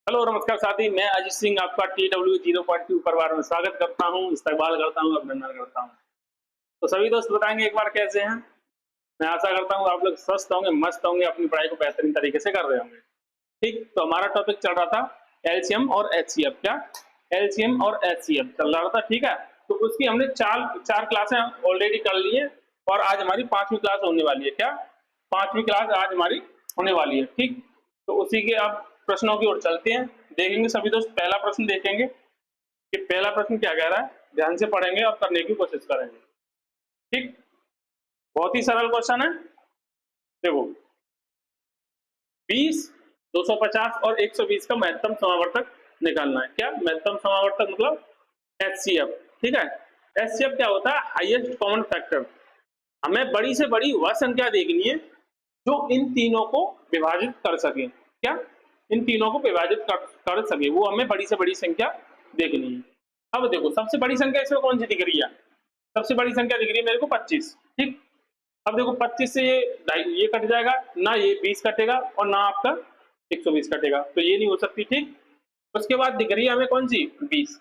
Hello नमस्कार साथी, मैं अजीत सिंह आपका TW0.2 परिवार में स्वागत करता हूं, इस्तकबाल करता हूं, अभिनंदन करता हूं। तो सभी दोस्त बताएंगे एक बार कैसे हैं। मैं आशा करता हूं आप लोग स्वस्थ होंगे, मस्त होंगे, अपनी पढ़ाई को बेहतरीन तरीके से कर रहे होंगे। ठीक, तो हमारा टॉपिक चल रहा था एलसीएम और एचसीएफ। क्या एलसीएम और एचसीएफ चल रहा था, ठीक है। तो उसकी हमने चार चार क्लासें ऑलरेडी कर ली है और आज हमारी पांचवी क्लास होने वाली है। क्या पांचवी क्लास आज हमारी होने वाली है, ठीक। तो उसी के अब प्रश्नों की ओर चलते हैं, देखेंगे सभी दोस्त। पहला प्रश्न देखेंगे कि पहला प्रश्न क्या कह रहा है, ध्यान से पढ़ेंगे और करने की कोशिश करेंगे। ठीक, बहुत ही सरल क्वेश्चन है। देखो, 20, 250 और 120 का महत्तम समावर्तक निकालना है। क्या महत्तम समावर्तक मतलब एचसीएफ, ठीक है। एचसीएफ क्या होता है? Highest common factor. हमें बड़ी से बड़ी वह संख्या देखनी है जो इन तीनों को विभाजित कर सके। क्या इन तीनों को विभाजित कर सके, वो हमें बड़ी से बड़ी संख्या देखनी है। अब देखो, सबसे बड़ी संख्या इसमें कौन सी दिख रही है? सबसे बड़ी संख्या दिख रही है मेरे को 25, ठीक। अब देखो 25 से ये कट जाएगा ना, ये 20 कटेगा और ना आपका 120 कटेगा, तो ये नहीं हो सकती, ठीक। उसके बाद दिख रही है हमें कौन सी? 20।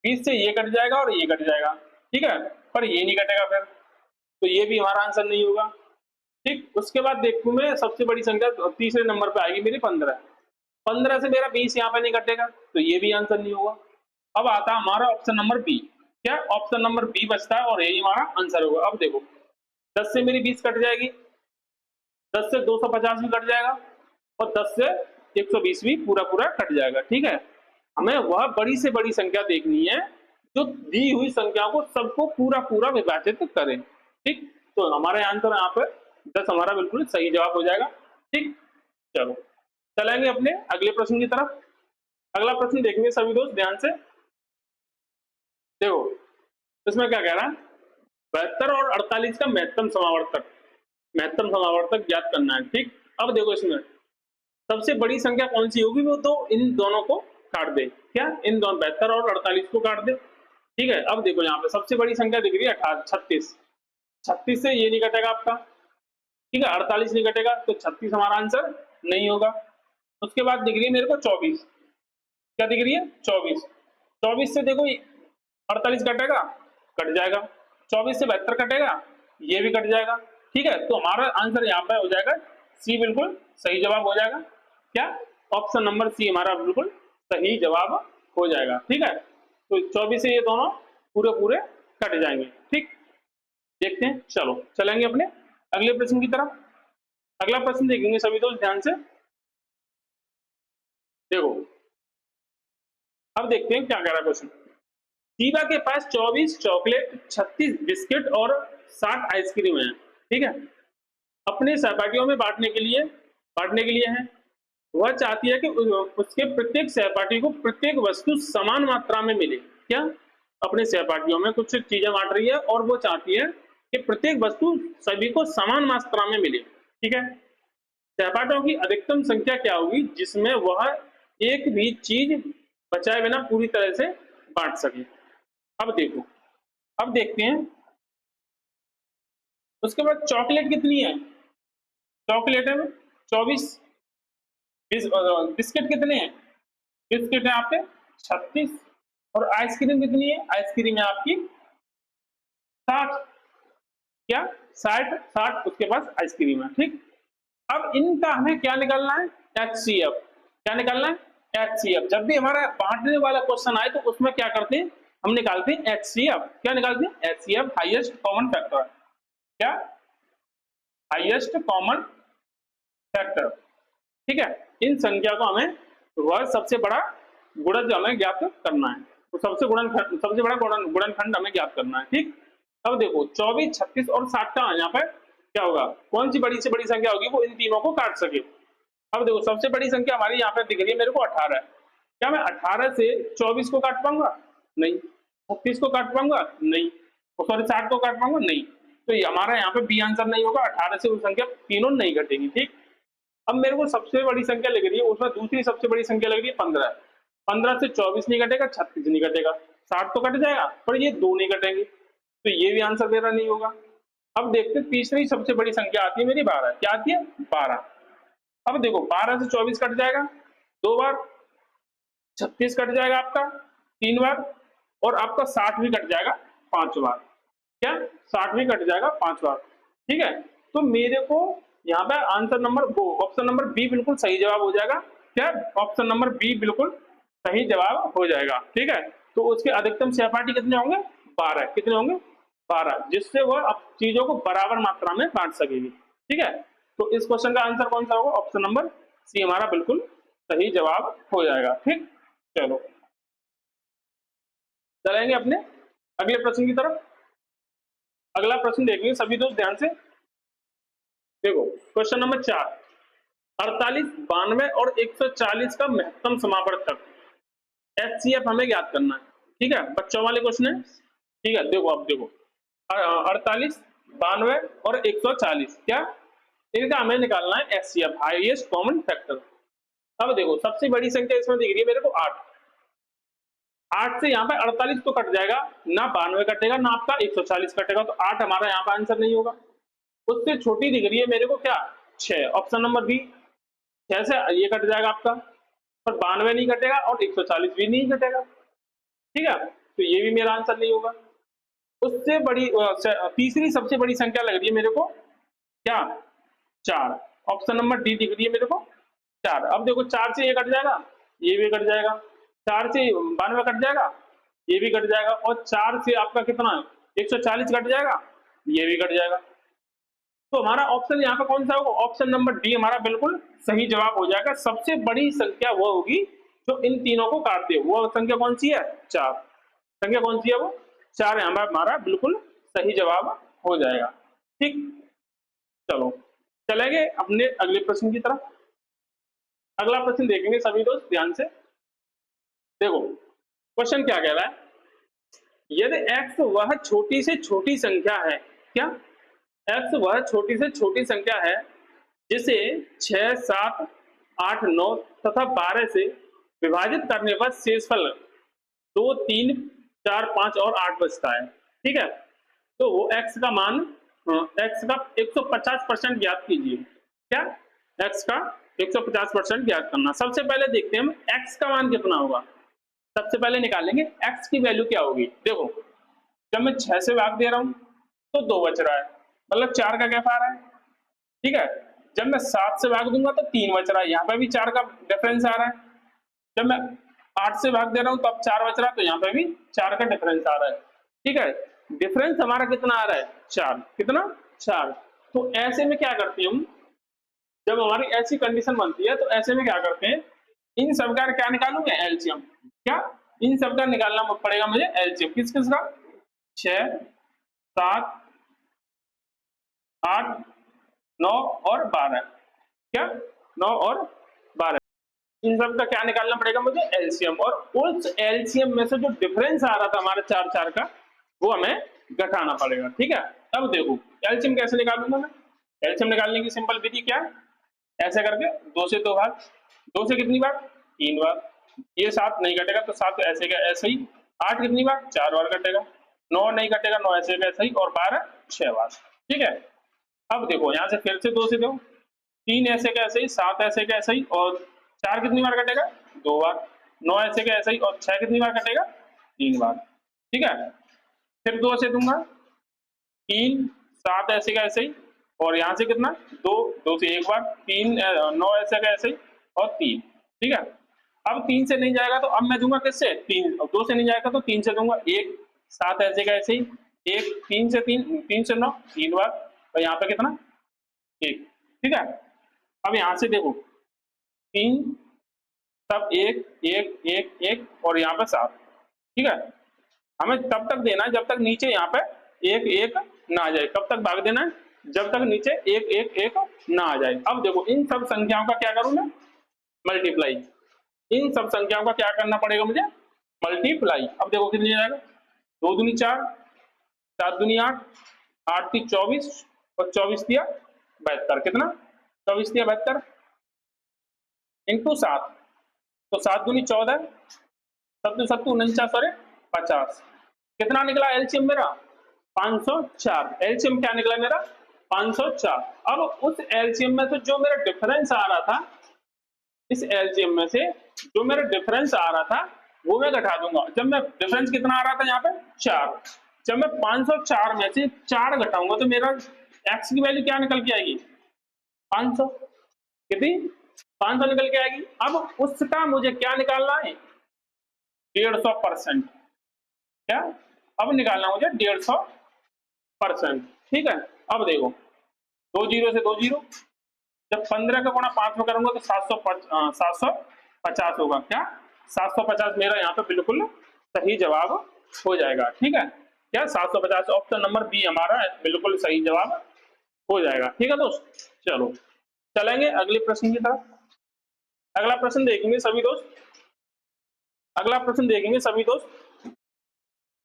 20 से ये कट जाएगा और ये कट जाएगा, ठीक है, पर ये नहीं कटेगा फिर, तो ये भी हमारा आंसर नहीं होगा, ठीक। उसके बाद देखूं मैं, सबसे बड़ी संख्या तीसरे नंबर पे आएगी मेरी 15। 15 से मेरा 20 यहाँ पे नहीं कटेगा, तो ये भी आंसर नहीं होगा। अब आता है हमारा ऑप्शन नंबर बी। क्या ऑप्शन नंबर बी बचता है और यही हमारा आंसर होगा। अब देखो, 10 से मेरी 20 कट जाएगी, 10 से 250 भी कट जाएगा और 10 से 120 भी पूरा पूरा कट जाएगा, ठीक है। हमें वह बड़ी से बड़ी संख्या देखनी है जो दी हुई संख्या को सबको पूरा पूरा विभाजित करे, ठीक। तो हमारे आंसर यहाँ पे 10 हमारा बिल्कुल सही जवाब हो जाएगा, ठीक। चलो चलेंगे अपने अगले प्रश्न की तरफ। अगला प्रश्न देखेंगे सभी दोस्त ध्यान से। देखो, इसमें क्या कह रहा है? 72 और 48 का महत्तम समावर्तक ज्ञात करना है, ठीक। अब देखो, इसमें सबसे बड़ी संख्या कौन सी होगी? वो तो इन दोनों को काट दे। क्या इन दोनों 72 और 48 को काट दे, ठीक है। अब देखो, यहाँ पे सबसे बड़ी संख्या दिख रही है 36। 36 से ये नहीं कटेगा आपका, ठीक है। 48 नहीं कटेगा, तो 36 हमारा आंसर नहीं होगा। उसके बाद दिख रही है मेरे को 24। क्या दिख रही है? 24। 24 से देखो 48 कटेगा, कट जाएगा। 24 से 72 कटेगा, ये भी कट जाएगा, ठीक है। तो हमारा आंसर यहाँ पे हो जाएगा सी, बिल्कुल सही जवाब हो जाएगा। क्या ऑप्शन नंबर सी हमारा बिल्कुल सही जवाब हो जाएगा, ठीक है। तो 24 से ये दोनों पूरे पूरे कट जाएंगे, ठीक। देखते हैं, चलो चलेंगे अपने अगले प्रश्न की तरफ। अगला प्रश्न देखेंगे सभी दोस्त ध्यान से। देखो, अब देखते हैं क्या कह रहा है क्वेश्चन। शिवा के पास 24 चॉकलेट, 36 बिस्किट और 60 आइसक्रीम है, ठीक है। अपने सहपाठियों में बांटने के लिए है। वह चाहती है कि उसके प्रत्येक सहपाठी को प्रत्येक वस्तु समान मात्रा में मिले। क्या अपने सहपाठियों में कुछ चीजें बांट रही है और वो चाहती है कि प्रत्येक वस्तु सभी को समान मात्रा में मिले, ठीक है। सहपाठियों की अधिकतम संख्या क्या होगी जिसमें वह एक भी चीज बचाए बिना पूरी तरह से बांट सके? अब देखो, अब देखते हैं। उसके बाद चॉकलेट कितनी है? चॉकलेट है 24। बिस्किट कितने हैं? बिस्किट है आपके 36। और आइसक्रीम कितनी है? आइसक्रीम है आपकी 60। क्या 60 उसके पास आइसक्रीम है, ठीक। अब इनका हमें क्या निकालना है? एचसीएफ। क्या निकालना है? एचसीएफ। जब भी हमारा बांटने वाला क्वेश्चन आए तो उसमें क्या करते हैं? हम निकालते हैं एचसीएफ। क्या निकालते हैं? HCF, highest common factor. क्या हाईएस्ट कॉमन फैक्टर, ठीक है। इन संख्या को हमें वह सबसे बड़ा गुणज हमें ज्ञात करना है, तो सबसे बड़ा गुणनखंड हमें ज्ञात करना है, ठीक। अब देखो, 24, 36 और 60 का यहाँ पर क्या होगा? कौन सी बड़ी से बड़ी संख्या होगी वो इन तीनों को काट सके? अब देखो, सबसे बड़ी संख्या हमारी यहाँ पे दिख रही है मेरे को 18। क्या मैं 18 से 24 को काट पाऊंगा? नहीं। 36 को काट पाऊंगा? नहीं। सॉरी, 60 को काट पाऊंगा? नहीं। तो ये हमारा यहाँ पे बी आंसर नहीं होगा। 18 से वो संख्या तीनों नहीं घटेगी, ठीक। अब मेरे को सबसे बड़ी संख्या लग रही है, उसमें दूसरी सबसे बड़ी संख्या लग रही है 15। 15 से 24 नहीं घटेगा, 36 नहीं घटेगा, 60 तो कट जाएगा, पर ये दो नहीं घटेंगे, तो ये भी आंसर मेरा नहीं होगा। अब देखते तीसरी सबसे बड़ी संख्या आती है मेरी 12। क्या आती है? 12। अब देखो, 12 से 24 कट जाएगा दो बार, 36 कट जाएगा आपका 3 बार, और आपका 60 भी कट जाएगा 5 बार। क्या 60 भी कट जाएगा 5 बार, ठीक है। तो मेरे को यहाँ पे आंसर नंबर वो ऑप्शन नंबर बी बिल्कुल सही जवाब हो जाएगा। क्या ऑप्शन नंबर बी बिल्कुल सही जवाब हो जाएगा, ठीक है। तो उसके अधिकतम सहपाठी कितने होंगे? 12। कितने होंगे? 12, जिससे वह अब चीजों को बराबर मात्रा में बांट सकेगी, ठीक है। तो इस क्वेश्चन का आंसर कौन सा होगा? ऑप्शन नंबर सी हमारा बिल्कुल सही जवाब हो जाएगा, ठीक। चलो चलेंगे अपने अगले प्रश्न की तरफ। अगला प्रश्न देखेंगे सभी दोस्त ध्यान से। देखो क्वेश्चन नंबर 4, 48, 92 और 140 का महत्तम समावर्तक एचसीएफ हमें याद करना है, ठीक है। बच्चों वाले क्वेश्चन है, ठीक है। देखो अब देखो 48, 92 और 140 क्या इनका हमें निकालना है एचसीएफ, हाईएस्ट कॉमन फैक्टर। अब देखो सबसे बड़ी संख्या इसमें दिख रही है मेरे को 8। 8 से यहाँ पे 48 तो कट जाएगा, ना 92 कटेगा ना आपका 140 कटेगा, तो 8 हमारा यहाँ पे आंसर नहीं होगा। उससे छोटी दिख रही है मेरे को क्या? 6, ऑप्शन नंबर बी। 6 से ये कट जाएगा आपका, पर 92 नहीं कटेगा और 140 भी नहीं कटेगा, ठीक है। तो ये भी मेरा आंसर नहीं होगा। उससे बड़ी तीसरी सबसे बड़ी संख्या लग रही है मेरे को क्या? 4, ऑप्शन नंबर डी दिख रही है मेरे को 4। अब देखो 4 से ये कट जाएगा, ये भी कट जाएगा, 4 से 92 कट जाएगा, ये भी कट जाएगा, और 4 से आपका कितना 140 कट जाएगा, ये भी कट जाएगा। तो हमारा ऑप्शन यहाँ पे कौन सा होगा? ऑप्शन नंबर डी हमारा बिल्कुल सही जवाब हो जाएगा। सबसे बड़ी संख्या वो होगी जो इन तीनों को काटती है। वो संख्या कौन सी है? 4। संख्या कौन सी है? वो 4 यहाँ पे हमारा बिल्कुल सही जवाब हो जाएगा, ठीक। चलो चलेंगे अपने अगले प्रश्न की तरफ। अगला प्रश्न देखेंगे सभी दोस्त ध्यान से। देखो क्वेश्चन क्या कह रहा है? यदि x वह छोटी से छोटी संख्या है, क्या x वह छोटी से छोटी संख्या है जिसे 6, 7, 8, 9 तथा 12 से विभाजित करने पर शेषफल 2, 3, 4, 5 और 8 बचता है, ठीक है। तो वो x का मान x का 150% ज्ञात कीजिए। क्या x का 150% ज्ञात करना। सबसे पहले देखते हैं हम x का मान कितना होगा। सबसे पहले निकालेंगे x की वैल्यू क्या होगी। देखो जब मैं 6 से भाग दे रहा हूं तो 2 बच रहा है, मतलब 4 का गैप आ रहा है, ठीक है। जब मैं 7 से भाग दूंगा तो 3 बच रहा है, यहाँ पे भी 4 का डिफरेंस आ रहा है। जब मैं 8 से भाग दे रहा हूँ तो अब 4 बच रहा है, तो यहाँ पे भी 4 का डिफरेंस आ रहा है, ठीक है। डिफरेंस हमारा कितना आ रहा है? 4। कितना? 4। तो ऐसे में क्या करते हैं हम, जब हमारी ऐसी कंडीशन बनती है तो ऐसे में क्या करते हैं, इन सब का क्या निकालूंगे? एलसीएम। क्या इन सब का निकालना पड़ेगा मुझे एलसीएम। किस किस का? 6, 7, 8, 9 और 12। क्या 9 और 12, इन सब का क्या निकालना पड़ेगा मुझे? एलसीएम। और उस एलसीएम में से जो डिफरेंस आ रहा था हमारा 4 4 का, वो हमें घटाना पड़ेगा, ठीक है। अब देखो एलसीएम कैसे निकालूंगा मैं। एलसीएम निकालने की सिंपल विधि क्या है? ऐसे करके 2 से 2 भाग, 2 से कितनी बार? 3 बार। ये 7 नहीं कटेगा तो 7 ऐसे का ऐसे ही। 8 कितनी बार? 4 बार कटेगा। 9 नहीं कटेगा, 9 ऐसे का ऐसे ही, और 12 6 बार, ठीक है। अब देखो यहाँ से फिर से 2 से 2, 3 ऐसे का ऐसे ही, 7 ऐसे का ऐसे ही, और 4 कितनी बार कटेगा? 2 बार। 9 ऐसे का ऐसे ही, और 6 कितनी बार कटेगा? 3 बार, ठीक है। फिर 2 से दूंगा, 3, 7 ऐसे का ऐसे ही, और यहाँ से कितना? 2, 2 से 1 बार, 3, 9 ऐसे का ऐसे ही, और 3, ठीक है। अब 3 से नहीं जाएगा तो अब मैं दूंगा किससे? 3। अब 2 से नहीं जाएगा तो 3 से दूंगा, 1, 7 ऐसे का ऐसे ही, 1, 3 से 3, 3 से 9, 3 बार, और यहाँ पे कितना? 1, ठीक है। अब यहाँ से देखो 3, तब 1, 1, 1, 1, और यहाँ पे 7, ठीक है। हमें तब तक देना है जब तक नीचे यहाँ पे 1, 1 ना आ जाए। कब तक भाग देना है? जब तक नीचे 1, 1, 1 ना आ जाए। अब देखो इन सब संख्याओं का क्या करूं मैं? मल्टीप्लाई। इन सब संख्याओं का क्या करना पड़ेगा मुझे? मल्टीप्लाई। अब देखो कितनी जाएगा? 2 दूनी 4, 7 दूनी 8, 8 × 3 = 24, और 24 × 72। कितना? 24 × 72 इंटू 7, तो 7 दूनी 14, 7 × 7 49 और 50। कितना निकला एलसीएम मेरा? 504। एलसीएम क्या निकला मेरा? 504। अब उस एलसीएम में से जो मेरा डिफरेंस आ रहा था, इस एलसीएम में से जो मेरा डिफरेंस आ रहा था वो मैं घटा दूंगा। जब मैं डिफरेंस कितना आ रहा था यहाँ पे 4, जब मैं 504 में से 4 घटाऊंगा तो मेरा x की वैल्यू क्या निकल के आएगी 500। कितनी 500 निकल के आएगी। अब उसका मुझे क्या निकालना है 150%। क्या अब निकालना मुझे 150%। ठीक है। अब देखो 2 जीरो से 2 जीरो, जब 15 का गुणा 5 में करूंगा तो 750 होगा। क्या 750 मेरा यहाँ पे बिल्कुल सही जवाब हो जाएगा। ठीक है। क्या 750 ऑप्शन नंबर बी हमारा बिल्कुल सही जवाब हो जाएगा। ठीक है दोस्त। चलो चलेंगे अगले प्रश्न की तरफ। अगला प्रश्न देखेंगे सभी दोस्त। अगला प्रश्न देखेंगे सभी दोस्त।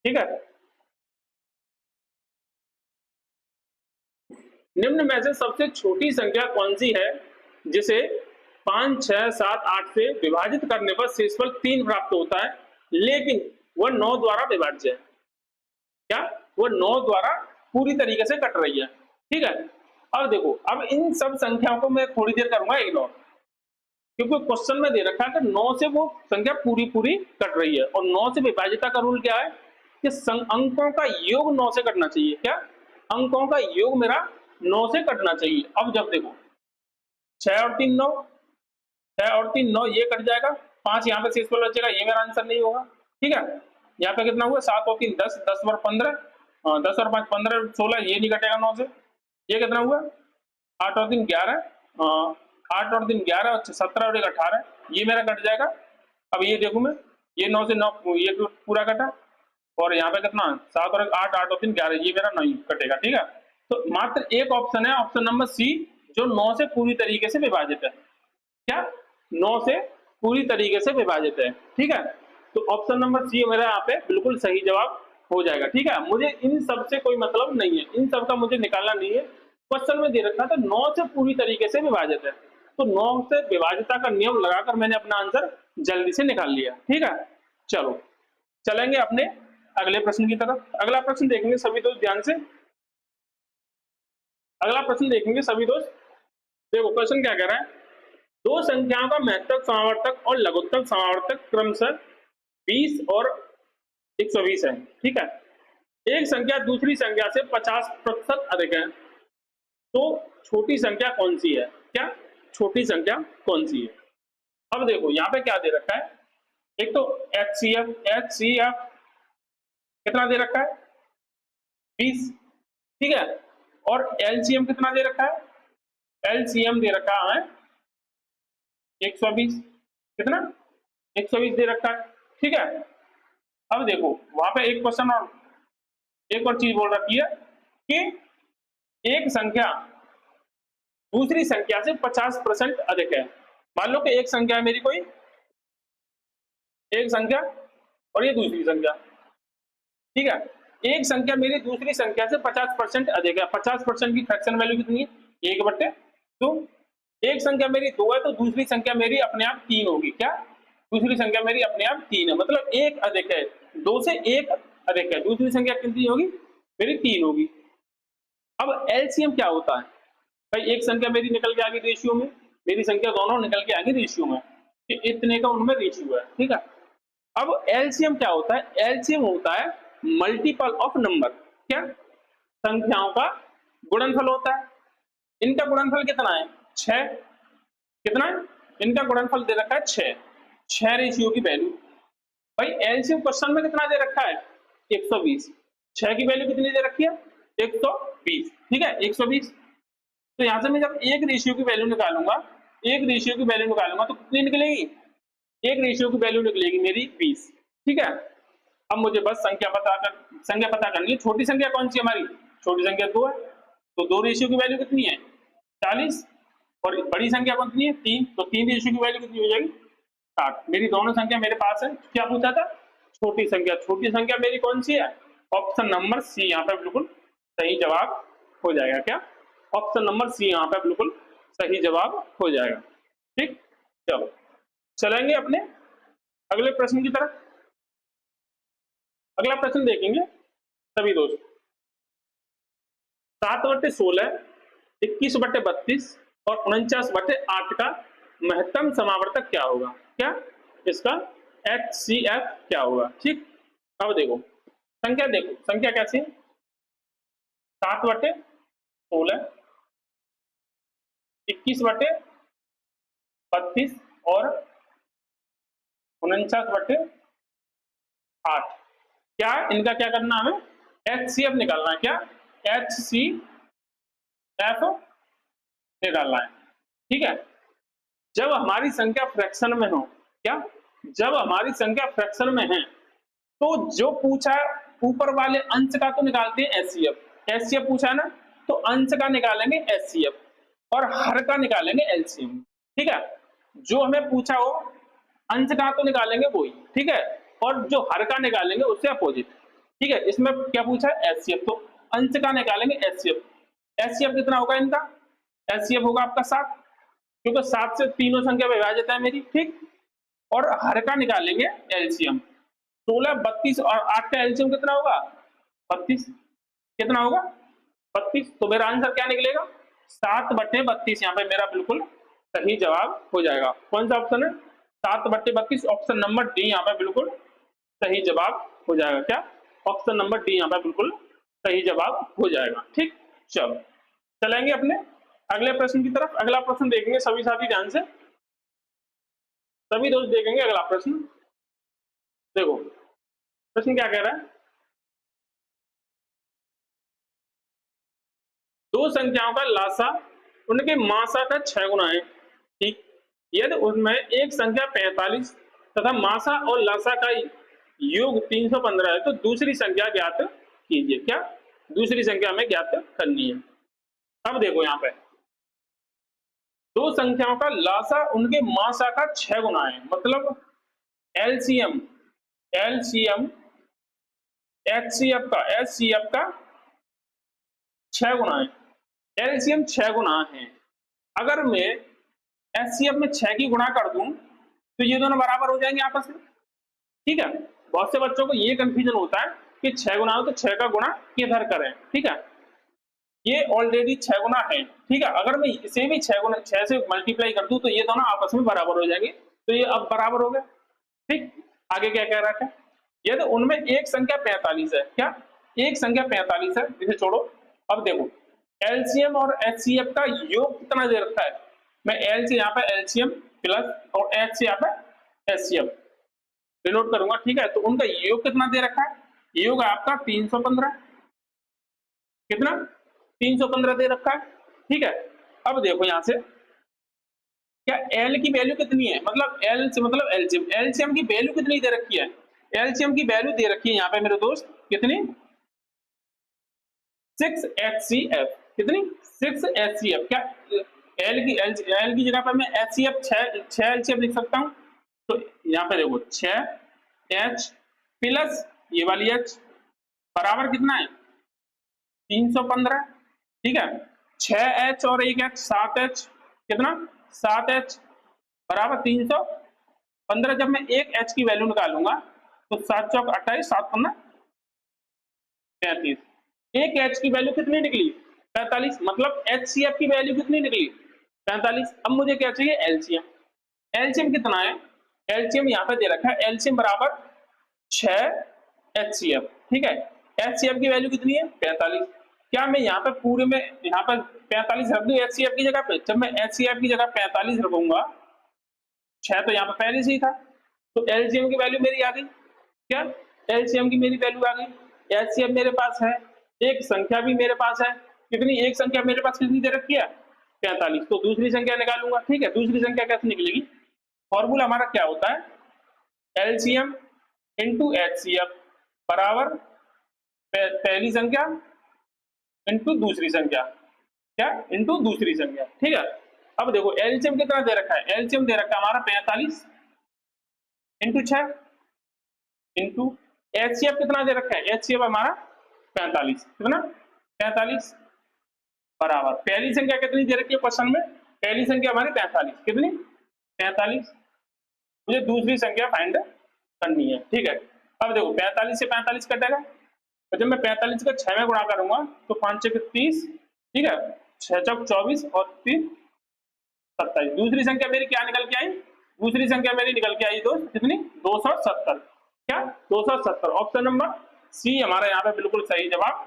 ठीक है। निम्न में से सबसे छोटी संख्या कौन सी है जिसे 5, 6, 7, 8 से विभाजित करने पर शेषफल 3 प्राप्त होता है लेकिन वह 9 द्वारा विभाज्य है। क्या वह 9 द्वारा पूरी तरीके से कट रही है। ठीक है। अब देखो, अब इन सब संख्याओं को मैं थोड़ी देर करूंगा इग्नोर, क्योंकि क्वेश्चन में दे रखा है कि 9 से वो संख्या पूरी पूरी कट रही है और 9 से विभाजिता का रूल क्या है कि अंकों का योग 9 से कटना चाहिए। क्या अंकों का योग मेरा 9 से कटना चाहिए। अब जब देखो 6 और 3 9, 6 और 3 9, ये कट जाएगा। 5 यहाँ पे शेषफल बचेगा, ये मेरा आंसर नहीं होगा। ठीक है। यहाँ पे कितना हुआ 7 और 3 10, 10 और 15, 10 और 5 15 16, ये नहीं कटेगा 9 से। ये कितना हुआ 8 और 3 11, 8 और 3 11 और 17 और 1 18, ये मेरा कट जाएगा। अब ये देखो मैं, ये 9 से 9 ये पूरा कटा और यहाँ पे कितना 7 और 8, 8 और 3 11, ये मेरा नहीं कटेगा। ठीक है। तो मात्र एक ऑप्शन है, ऑप्शन नंबर सी, जो 9 से पूरी तरीके से विभाजित है। क्या 9 से पूरी तरीके से विभाजित है। ठीक है। तो ऑप्शन नंबर सी मेरा यहाँ पे बिल्कुल सही जवाब हो जाएगा। ठीक है। मुझे इन सब से कोई मतलब नहीं है, इन सब का मुझे निकालना नहीं है। क्वेश्चन में दे रखा था 9 से पूरी तरीके से विभाजित है, तो 9 से विभाजिता का नियम लगाकर मैंने अपना आंसर जल्दी से निकाल लिया। ठीक है। चलो चलेंगे अपने अगले प्रश्न की तरफ। अगला प्रश्न देखेंगे सभी दोस्त ध्यान से। अगला प्रश्न देखेंगे सभी दोस्त। देखो क्वेश्चन क्या कह रहा है, दो संख्याओं का महत्तम समावर्तक और लघुत्तम समावर्तक क्रमशः 20 और 120 है। ठीक है। एक संख्या दूसरी संख्या से 50% अधिक है, तो छोटी संख्या कौन सी है। क्या छोटी संख्या कौन सी है। अब देखो यहाँ पे क्या दे रखा है, एक तो HCF कितना दे रखा है 20। ठीक है। और LCM कितना दे रखा है, LCM दे रखा है 120। कितना 120 दे रखा है। ठीक है। अब देखो वहां पे एक क्वेश्चन और एक और चीज बोल रखी है कि एक संख्या दूसरी संख्या से 50% अधिक है। मान लो कि एक संख्या है मेरी, कोई एक संख्या और ये दूसरी संख्या। ठीक है। एक संख्या मेरी दूसरी संख्या से 50% अधिक है। 50% की फ्रैक्शन वैल्यू कितनी है 1/2। एक संख्या मेरी 2 है तो दूसरी संख्या मेरी अपने आप 3 होगी। क्या दूसरी संख्या मेरी अपने आप 3 है, मतलब एक अधिक है, 2 से 1 अधिक है, दूसरी संख्या कितनी होगी मेरी 3 होगी। अब एलसीएम क्या होता है भाई, एक संख्या मेरी निकल के आ गई रेशियो में, मेरी संख्या दोनों निकल के आ गई रेशियो में, इतने का उनमें रेशियो है। ठीक है। अब एलसीएम क्या होता है, एलसीएम होता है मल्टीपल ऑफ नंबर। क्या संख्याओं का गुणनफल होता है। इनका गुणनफल कितना है 6। कितना है इनका गुणनफल दे रखा है 6 रेशियो की वैल्यू। भाई एलसीएम क्वेश्चन में कितना दे रखा है 120, 6 की वैल्यू कितनी दे रखी है 120। ठीक है 120। तो यहां से मैं जब एक रेशियो की वैल्यू निकालूंगा, एक रेशियो की वैल्यू निकालूंगा तो कितनी निकलेगी, एक रेशियो की वैल्यू निकलेगी मेरी 20। ठीक है। अब मुझे बस संख्या पता करनी है। छोटी संख्या कौन सी हमारी, छोटी संख्या 2 है, तो 2 रेशियो की वैल्यू कितनी है 40, और बड़ी संख्या कितनी है 3, तो 3 रेशियो की वैल्यू कितनी हो जाएगी 60। मेरी दोनों संख्या मेरे पास है। क्या पूछा था छोटी संख्या, छोटी संख्या मेरी कौन सी है, ऑप्शन नंबर सी यहाँ पे बिल्कुल सही जवाब हो जाएगा। क्या ऑप्शन नंबर सी यहाँ पे बिल्कुल सही जवाब हो जाएगा। ठीक। चलो चलेंगे अपने अगले प्रश्न की तरफ। अगला प्रश्न देखेंगे सभी दोस्त। 7/16, 21/32 और 49/8 का महत्तम समावर्तक क्या होगा। क्या इसका HCF क्या होगा। ठीक, अब देखो संख्या, देखो संख्या कैसी है, 7/16, 21/32 और 49/8। क्या इनका क्या करना है, हमें HCF निकालना है। क्या HCF निकालना है। ठीक है, जब हमारी संख्या फ्रैक्शन में हो, क्या जब हमारी संख्या फ्रैक्शन में है तो जो पूछा है ऊपर वाले अंश का तो निकालते हैं HCF पूछा है ना, तो अंश का निकालेंगे HCF और हर का निकालेंगे LCM। ठीक है, जो हमें पूछा हो अंश का तो निकालेंगे वही, ठीक है, और जो हर का निकालेंगे उससे अपोजिट। ठीक है, इसमें क्या पूछा है HCF, तो अंश का निकालेंगे HCF कितना होगा इनका, HCF होगा आपका 7, क्योंकि 7 से तीनों संख्या विभाजित है मेरी। ठीक, और हर का निकालेंगे LCM, 16, 32 और 8 का LCM कितना होगा 32, कितना होगा 32, तो मेरा आंसर क्या निकलेगा 7/32। यहाँ पे मेरा बिल्कुल सही जवाब हो जाएगा। कौन सा ऑप्शन है 7/32, ऑप्शन नंबर डी यहाँ पे बिल्कुल सही जवाब हो जाएगा। क्या ऑप्शन नंबर डी यहाँ पे बिल्कुल सही जवाब हो जाएगा। ठीक, चलो चलेंगे अपने अगले प्रश्न की तरफ। अगला प्रश्न देखेंगे सभी साथी ध्यान से, सभी दोस्त देखेंगे अगला प्रश्न। देखो प्रश्न क्या कह रहा है, दो संख्याओं का लासा उनके मासा का 6 गुना है। ठीक, यदि उनमें एक संख्या 45 तथा मासा और लासा का योग 315 है तो दूसरी संख्या ज्ञात कीजिए। क्या दूसरी संख्या हमें ज्ञात करनी है। अब देखो यहाँ पे दो संख्याओं का लासा उनके मासा का 6 गुना है, मतलब LCM HCF का 6 गुना है, LCM 6 गुना है। अगर मैं HCF में 6 की गुणा कर दूं तो ये दोनों बराबर हो जाएंगे आपस में। ठीक है, बहुत से बच्चों को ये कंफ्यूजन होता है कि 6 गुना हो तो 6 का गुणा किधर करें। ठीक है, ये ऑलरेडी 6 गुना है। ठीक है, अगर मैं इसे भी 6 से मल्टीप्लाई कर दूं तो ये दोनों आपस में बराबर हो जाएंगे, तो ये अब बराबर हो गए। ठीक, आगे क्या कह रहा है, यदि उनमें एक संख्या 45 है, क्या एक संख्या 45 है, इसे छोड़ो। अब देखो LCM और HCF का योग कितना दे रखा है, मैं L से यहाँ पे LCM प्लस और H से यहाँ पे HCF डिनोट करूंगा। ठीक है, तो उनका योग कितना दे रखा है, योग है आपका 315, कितना 315 दे रखा है। ठीक है, अब देखो यहां से क्या L की वैल्यू कितनी है, मतलब L से मतलब LCM की वैल्यू कितनी दे रखी है, LCM की वैल्यू दे रखी है यहाँ पे मेरे दोस्त कितनी 6HCF, कितनी 6HCF। क्या L की जगह पर मैं HCF 6 LCF लिख सकता हूँ, तो यहाँ पे देखो 6H प्लस ये वाली H बराबर कितना है 315। ठीक है, 6H और 1H 7H, कितना 7H बराबर 315। जब मैं एक H की वैल्यू निकालूंगा तो 7 चौक 28, 7 15 35, एक H की वैल्यू कितनी निकली 45, मतलब HCF की वैल्यू कितनी निकली 45। अब मुझे क्या चाहिए LCM कितना है, LCM यहाँ पे दे रखा है, LCM बराबर 6HCF। ठीक है, HCF की वैल्यू कितनी है 45। क्या मैं यहाँ पे पूरे में यहाँ पर 45 रख दूं HCF की जगह पे, जब मैं HCF की जगह 45 रखूंगा, 6 तो यहाँ पे पहले से ही था, तो LCM की वैल्यू मेरी आ गई। क्या LCM की मेरी वैल्यू आ गई, HCF मेरे पास है, एक संख्या भी मेरे पास है, कितनी एक संख्या मेरे पास कितनी दे रखी है 45, तो दूसरी संख्या निकालूंगा। ठीक है, दूसरी संख्या कैसे निकलेगी, फॉर्मूला हमारा क्या होता है LCM इंटू HCF बराबर पहली संख्या इंटू दूसरी संख्या, क्या इंटू दूसरी संख्या। ठीक है, अब देखो LCM कितना दे रखा है, LCM दे रखा है हमारा 45 इंटू 6 इंटू HCF कितना दे रखा है, HCF हमारा 45, कितना 45 बराबर पहली संख्या कितनी दे रखी है क्वेश्चन में, पहली संख्या हमारी 45, कितनी 45, मुझे दूसरी संख्या फाइंड करनी है। ठीक है, अब देखो 45 से 45 कटेगा, तो जब मैं 45 का 6 में गुणा करूंगा तो 5 6 30, ठीक है 6 चौक 24 और 3 27, दूसरी संख्या मेरी क्या निकल के आई दूसरी संख्या मेरी निकल के आई दोस्त कितनी, 270। क्या 270, ऑप्शन नंबर सी हमारा यहाँ पे बिल्कुल सही जवाब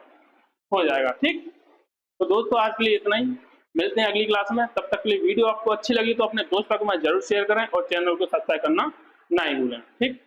हो जाएगा। ठीक, तो दोस्तों आज के लिए इतना ही, मिलते हैं अगली क्लास में। तब तक के लिए वीडियो आपको अच्छी लगी तो अपने दोस्तों को जरूर शेयर करें और चैनल को सब्सक्राइब करना ना ही भूलें। ठीक।